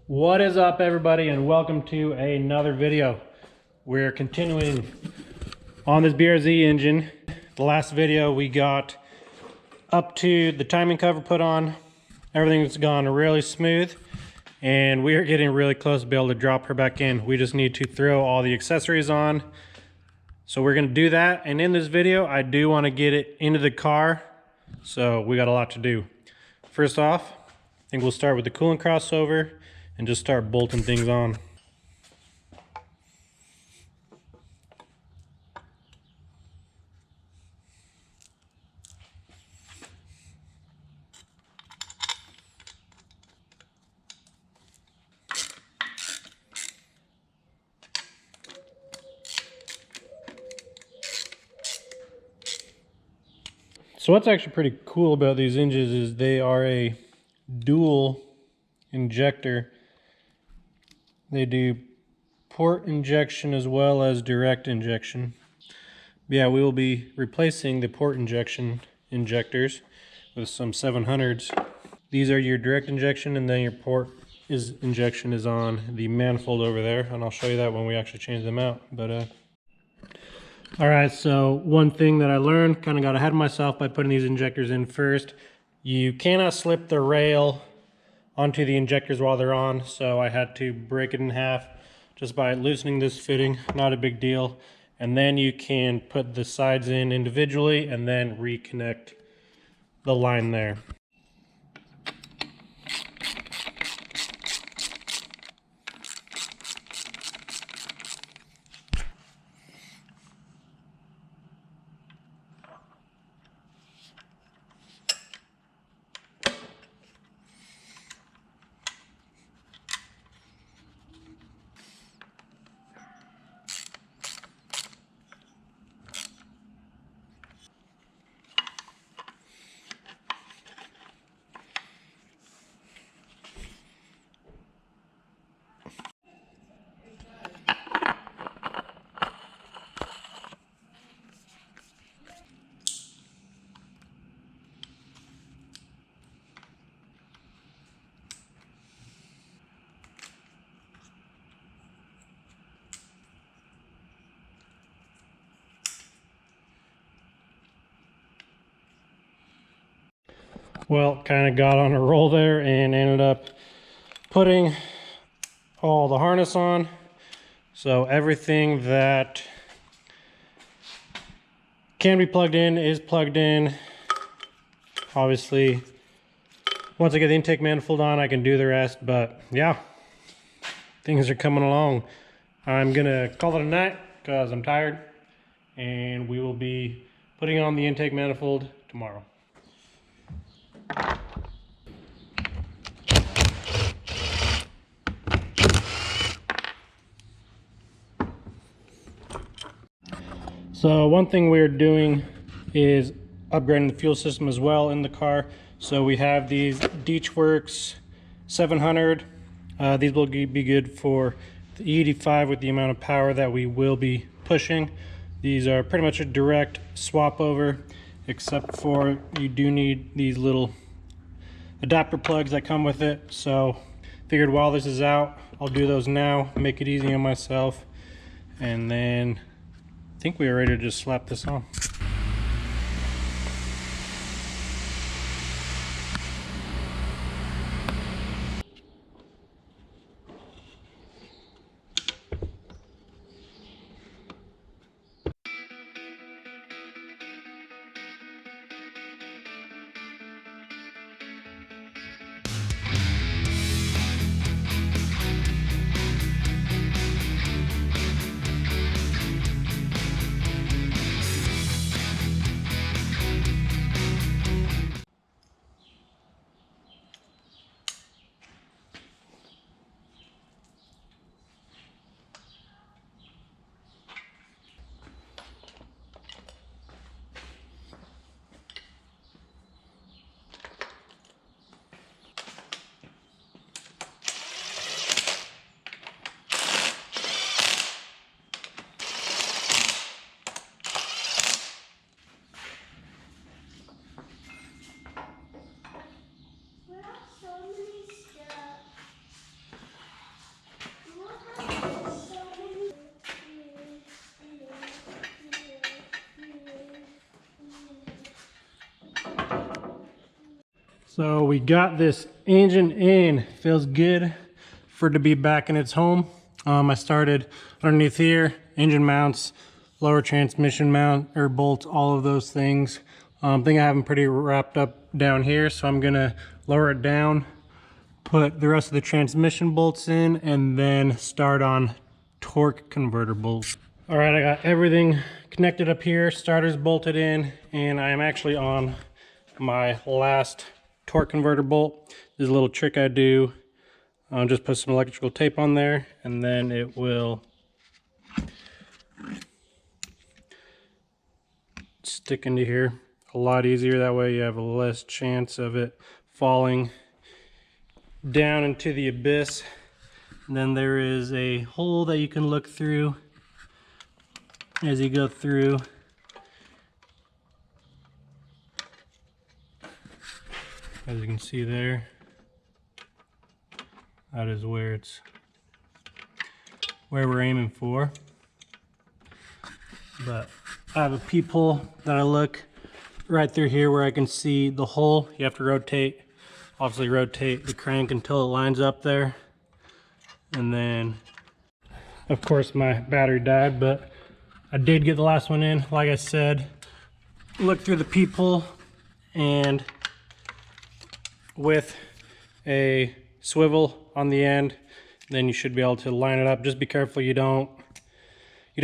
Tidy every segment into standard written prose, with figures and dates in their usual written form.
What is up, everybody, and welcome to another video. We're continuing on this BRZ engine. The last video we got up to the timing cover put on. Everything's gone really smooth, and we are getting really close to be able to drop her back in. We just need to throw all the accessories on. So we're going to do that, and in this video I do want to get it into the car, so we got a lot to do. First off, I think we'll start with the coolant crossover and just start bolting things on. So what's actually pretty cool about these engines is they are a dual injector. They do port injection as well as direct injection. Yeah, we will be replacing the port injection injectors with some 700s. These are your direct injection, and then your port injection is on the manifold over there, and I'll show you that when we actually change them out. But all right, so one thing that I learned, kind of got ahead of myself by putting these injectors in first. You cannot slip the rail onto the injectors while they're on, so I had to break it in half just by loosening this fitting. Not a big deal. And then you can put the sides in individually and then reconnect the line there. Well, kind of got on a roll there and ended up putting all the harness on. So everything that can be plugged in is plugged in. Obviously, once I get the intake manifold on, I can do the rest. But yeah, things are coming along. I'm gonna call it a night because I'm tired, and we will be putting on the intake manifold tomorrow. So one thing we're doing is upgrading the fuel system as well in the car. So we have these Deechworks 700. These will be good for the E85 with the amount of power that we will be pushing. These are pretty much a direct swap over, except for you do need these little adapter plugs that come with it. So figured while this is out, I'll do those now, make it easy on myself, and then I think we are ready to just slap this on. So we got this engine in. Feels good for it to be back in its home. I started underneath here, engine mounts, lower transmission mount or bolts, all of those things. I think I have them pretty wrapped up down here, so I'm gonna lower it down, put the rest of the transmission bolts in, and then start on torque converter bolts. All right, I got everything connected up here, starters bolted in, and I am actually on my last torque converter bolt. This is a little trick I do. I'll just put some electrical tape on there, and then it will stick into here a lot easier. That way you have a less chance of it falling down into the abyss. And then there is a hole that you can look through as you go through. As you can see there, that is where we're aiming for. But I have a peephole that I look right through here where I can see the hole. You have to rotate, obviously rotate the crank until it lines up there. And then, of course, my battery died, but I did get the last one in. Like I said, look through the peephole, and with a swivel on the end, then you should be able to line it up. Just be careful you don't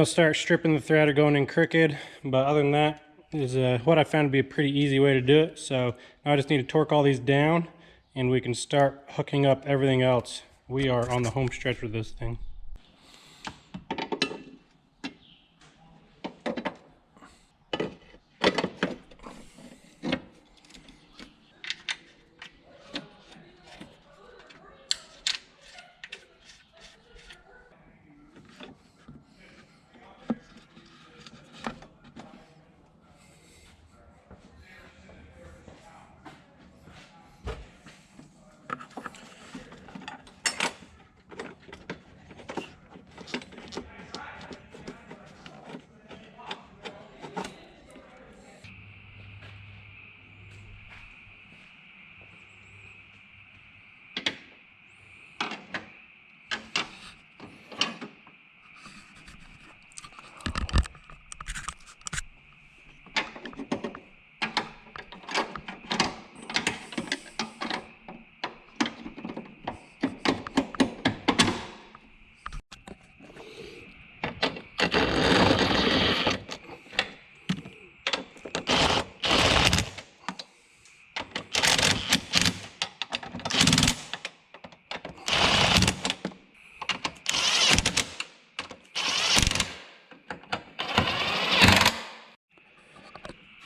start stripping the thread or going in crooked. But other than that is what I found to be a pretty easy way to do it. So now I just need to torque all these down, and we can start hooking up everything else. We are on the home stretch with this thing.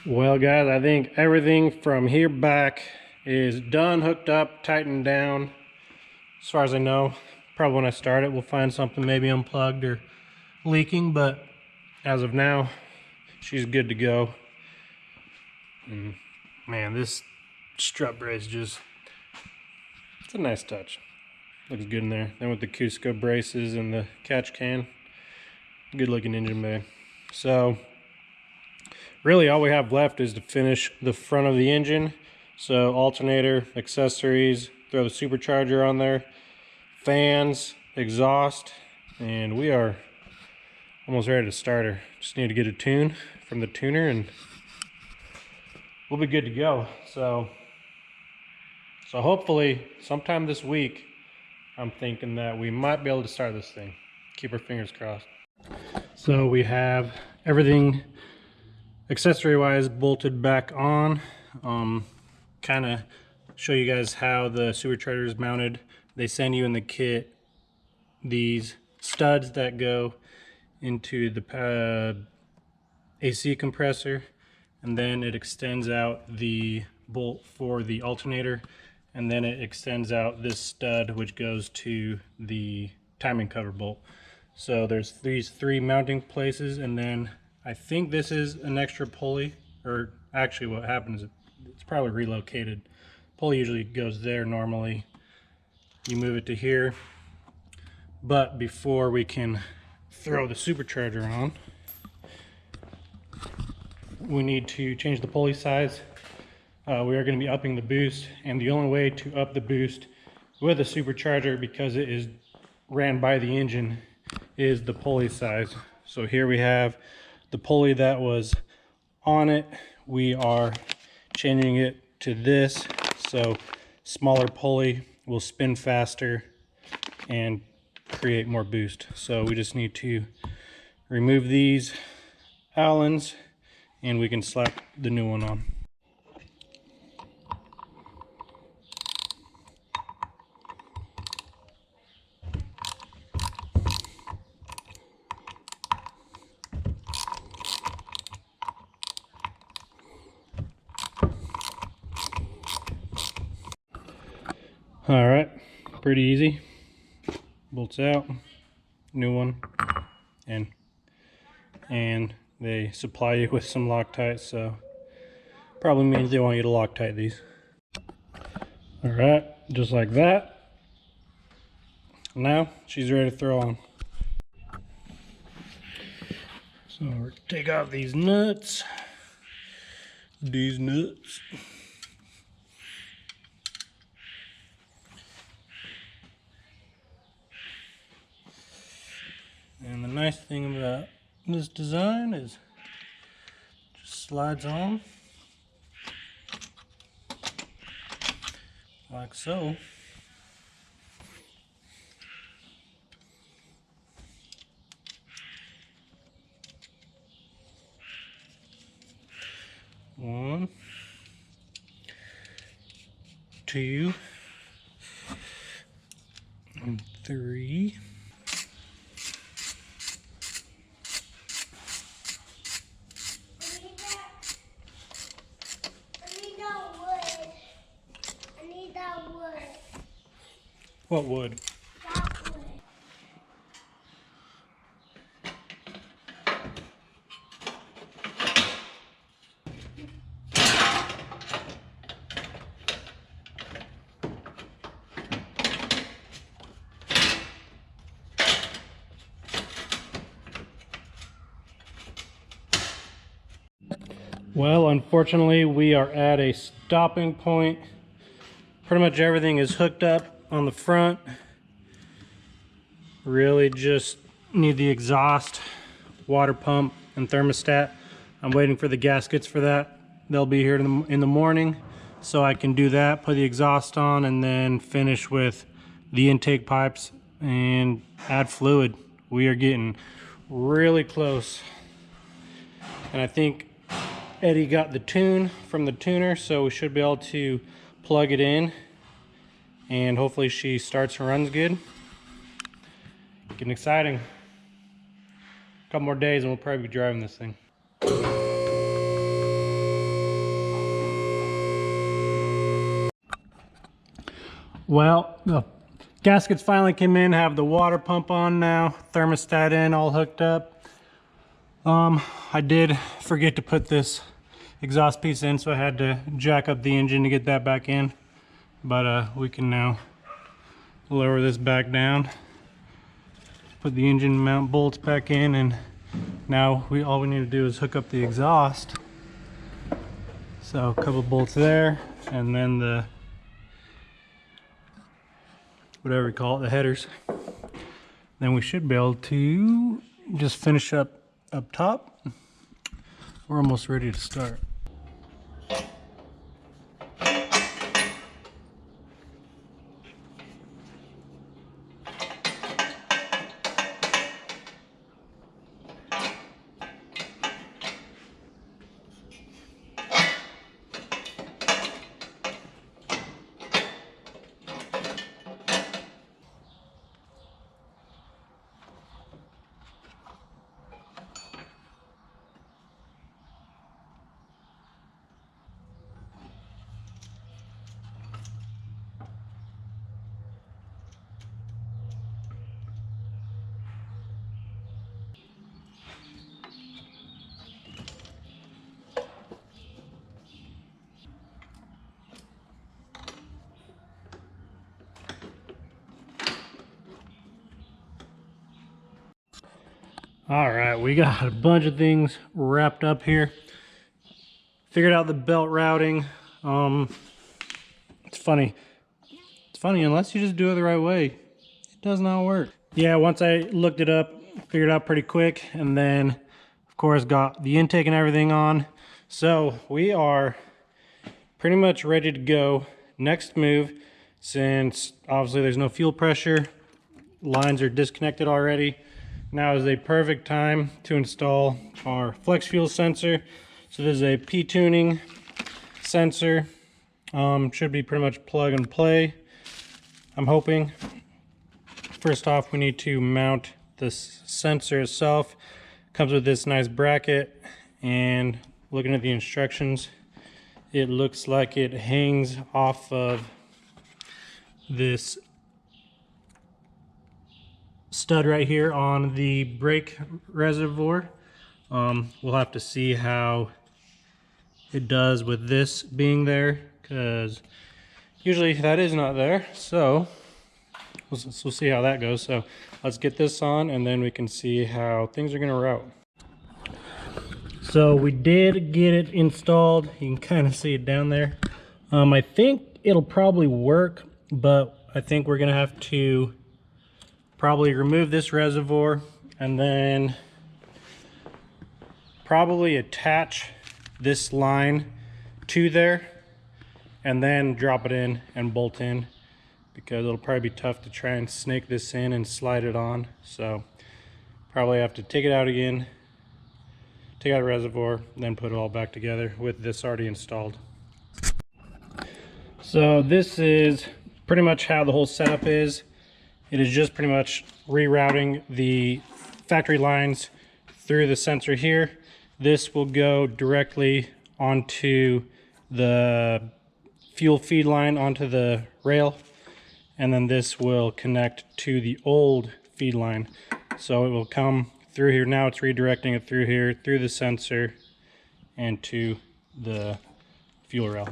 Well guys, I think everything from here back is done, hooked up, tightened down. As far as I know, probably when I start it, we'll find something maybe unplugged or leaking, but as of now, she's good to go. And man, this strut brace it's a nice touch. Looks good in there. Then with the Cusco braces and the catch can, good looking engine bay. So really all we have left is to finish the front of the engine. So alternator, accessories, throw the supercharger on there, fans, exhaust, and we are almost ready to start her. Just need to get a tune from the tuner and we'll be good to go. So hopefully sometime this week, I'm thinking that we might be able to start this thing. Keep our fingers crossed. So we have everything accessory wise bolted back on. Kind of show you guys how the supercharger is mounted. They send you in the kit these studs that go into the AC compressor, and then it extends out the bolt for the alternator, and then it extends out this stud which goes to the timing cover bolt. So there's these three mounting places, and then I think this is an extra pulley, or actually what happens, it's probably relocated. Pulley usually goes there normally. You move it to here. But before we can throw the supercharger on, we need to change the pulley size. we are going to be upping the boost, and the only way to up the boost with a supercharger, because it is ran by the engine, is the pulley size. So here we have the pulley that was on it. We are changing it to this, so smaller pulley will spin faster and create more boost. So we just need to remove these Allens and we can slap the new one on. All right, pretty easy. Bolts out, new one, and they supply you with some Loctite, so probably means they want you to Loctite these. All right, just like that. Now she's ready to throw on. So we're take off these nuts. And the nice thing about this design is it just slides on like so. One, two, and three. What wood? That wood. Well, unfortunately, we are at a stopping point. Pretty much everything is hooked up on the front. Really just need the exhaust, water pump, and thermostat. I'm waiting for the gaskets for that. They'll be here in the morning, so I can do that, put the exhaust on, and then finish with the intake pipes and add fluid. We are getting really close. And I think Eddie got the tune from the tuner, so we should be able to plug it in and hopefully she starts and runs good. Getting exciting. A couple more days and we'll probably be driving this thing. Well, the gaskets finally came in, have the water pump on now, thermostat in, all hooked up. I did forget to put this exhaust piece in, so I had to jack up the engine to get that back in. But we can now lower this back down, put the engine mount bolts back in, and now all we need to do is hook up the exhaust. So a couple bolts there, and then the whatever we call it, the headers. Then we should be able to just finish up top. We're almost ready to start. All right, we got a bunch of things wrapped up here. Figured out the belt routing. It's funny. It's funny, unless you just do it the right way, it does not work. Yeah, once I looked it up, figured it out pretty quick, and then of course got the intake and everything on. So we are pretty much ready to go. Next move, since obviously there's no fuel pressure, lines are disconnected already, now is a perfect time to install our flex fuel sensor. So this is a P-tuning sensor. Should be pretty much plug and play, I'm hoping. First off, we need to mount this sensor itself. Comes with this nice bracket, and looking at the instructions, it looks like it hangs off of this stud right here on the brake reservoir. We'll have to see how it does with this being there, because usually that is not there. So we'll see how that goes. So let's get this on, and then we can see how things are going to route. So we did get it installed. You can kind of see it down there. I think it'll probably work, but I think we're going to have to probably remove this reservoir and then probably attach this line to there and then drop it in and bolt in, because it'll probably be tough to try and snake this in and slide it on. So probably have to take it out again, take out a reservoir, then put it all back together with this already installed. So this is pretty much how the whole setup is. It is just pretty much rerouting the factory lines through the sensor here. This will go directly onto the fuel feed line, onto the rail, and then this will connect to the old feed line. So it will come through here. Now it's redirecting it through here, through the sensor, and to the fuel rail.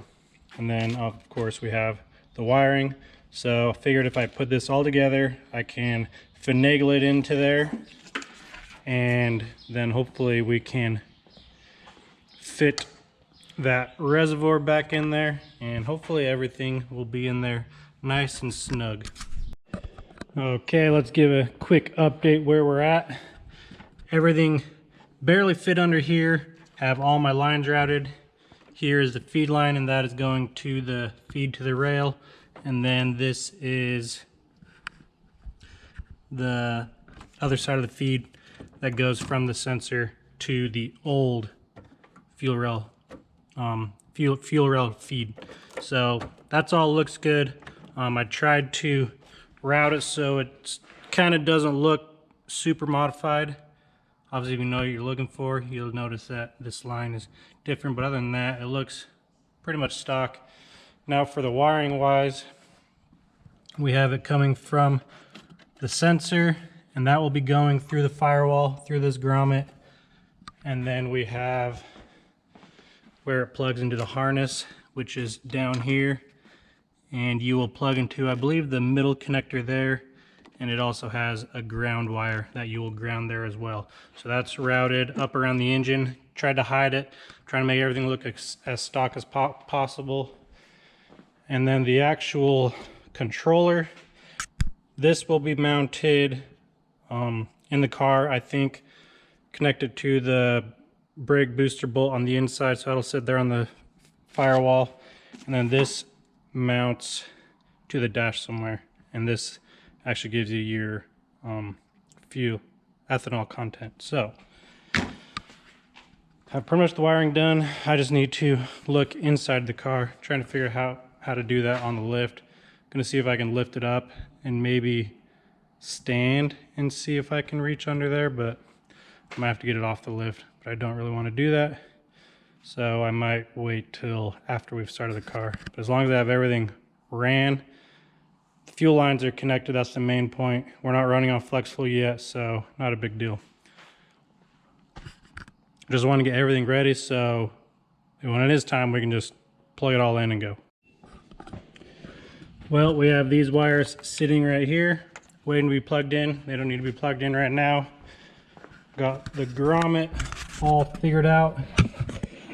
And then of course we have the wiring. So I figured if I put this all together, I can finagle it into there, and then hopefully we can fit that reservoir back in there, and hopefully everything will be in there nice and snug. Okay, let's give a quick update where we're at. Everything barely fit under here. Have all my lines routed. Here is the feed line, and that is going to the feed to the rail. And then this is the other side of the feed that goes from the sensor to the old fuel rail feed. So that's all looks good. I tried to route it so it kind of doesn't look super modified. Obviously, if you know what you're looking for, you'll notice that this line is different, but other than that, it looks pretty much stock. Now for the wiring wise, we have it coming from the sensor, and that will be going through the firewall, through this grommet. And then we have where it plugs into the harness, which is down here. And you will plug into, I believe, the middle connector there. And it also has a ground wire that you will ground there as well. So that's routed up around the engine. Tried to hide it, trying to make everything look as stock as possible. And then the actual controller, this will be mounted in the car, I think, connected to the brake booster bolt on the inside, so it'll sit there on the firewall. And then this mounts to the dash somewhere, and this actually gives you your fuel ethanol content. So have pretty much the wiring done. I just need to look inside the car, trying to figure out how to do that on the lift. Gonna see if I can lift it up and maybe stand and see if I can reach under there, but I might have to get it off the lift, but I don't really want to do that. So I might wait till after we've started the car. But as long as I have everything ran, the fuel lines are connected, that's the main point. We're not running on flex fuel yet, so not a big deal. Just want to get everything ready so when it is time, we can just plug it all in and go. Well, we have these wires sitting right here, waiting to be plugged in. They don't need to be plugged in right now. Got the grommet all figured out.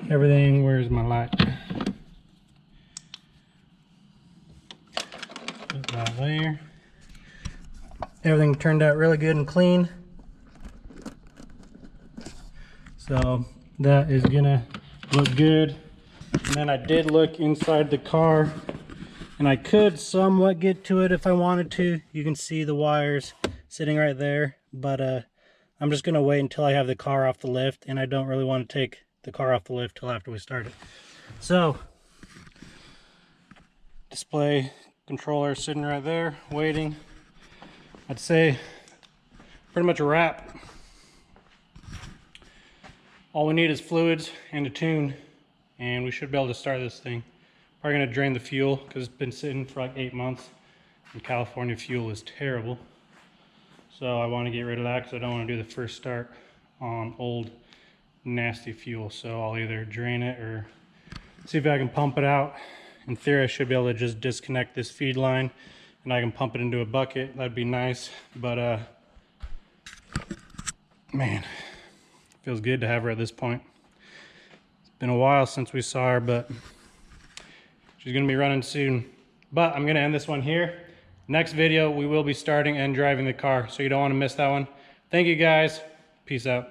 Everything, where's my light? there. Everything turned out really good and clean. So that is gonna look good. And then I did look inside the car, and I could somewhat get to it if I wanted to. You can see the wires sitting right there, but I'm just gonna wait until I have the car off the lift, and I don't really want to take the car off the lift till after we start it. So, display controller sitting right there, waiting. I'd say pretty much a wrap. All we need is fluids and a tune, and we should be able to start this thing. Probably gonna drain the fuel because it's been sitting for like 8 months, and California fuel is terrible. So I want to get rid of that because I don't want to do the first start on old nasty fuel. So I'll either drain it or see if I can pump it out. In theory, I should be able to just disconnect this feed line and I can pump it into a bucket. That'd be nice, but man, feels good to have her at this point. It's been a while since we saw her, but she's gonna be running soon. But I'm gonna end this one here. Next video, we will be starting and driving the car, so you don't want to miss that one. Thank you guys. Peace out.